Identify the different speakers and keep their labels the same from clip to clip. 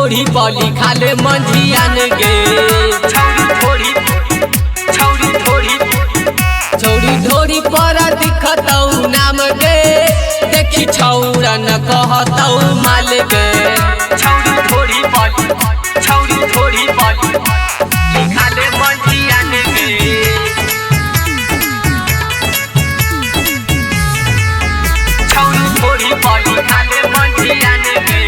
Speaker 1: थोड़ी बॉली खाले मंझियान गे। छौरी थोड़ी पर दिखतौ नाम गे, देखी छौरा न कहतौ माल गे। छौरी थोड़ी बॉली खाले मंझियान गे। छौरी थोड़ी बॉली खाले मंझियान गे।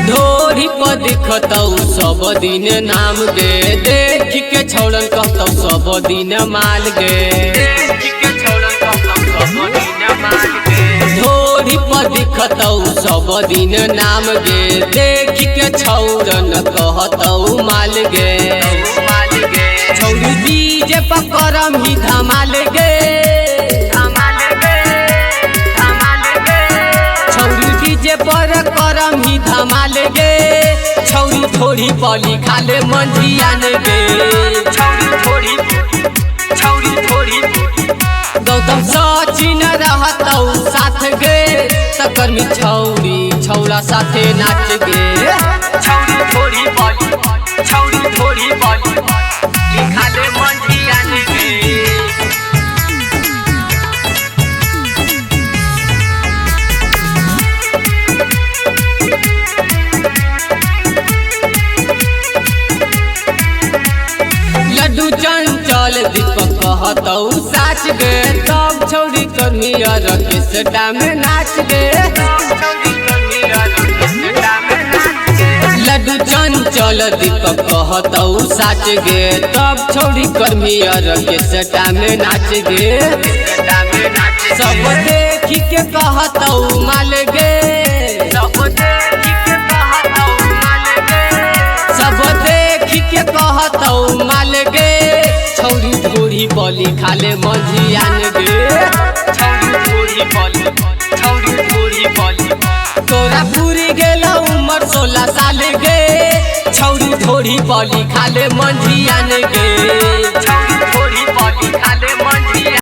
Speaker 1: ढोरी पर दिखतौ सब दिन नाम गे, देख के छौड़न कहतौ सब दिन माल गे। ढोरी पर दिखतौ सब दिन नाम गे, देख के छौड़न कहतौ माल गे। छौरी डीजे पकड़म ही धमाल गे। छौरी डीजे पर करम ही धमाल गे। छौरी थोड़ी बॉली खाले मंझियान गे। गौतम सचिन रहतौ साथ गे, तकर में छौरी छौरा साथे नाच गे। छौरी थोड़ी बॉली खाले मंझियान गे। लड्डू चंचल दीपक कहतौ साच गे, तब छौरी कर्मी ऑर्केस्ट्रा में नाच गे। लड्डू चंचल दीपक कहतौ साच गे, तब छौरी कर्मी ऑर्केस्ट्रा में नाच गे। सब देखी के कहतौ माल गे। सब देखी के कहतौ माल गे। छौरी थोड़ी बॉली खाले मंझियान गे। छौरी थोड़ी बॉली तोरा पूरी गेलौ उमर 16 साल गे। छौरी थोड़ी बॉली खाले मंझियान गे।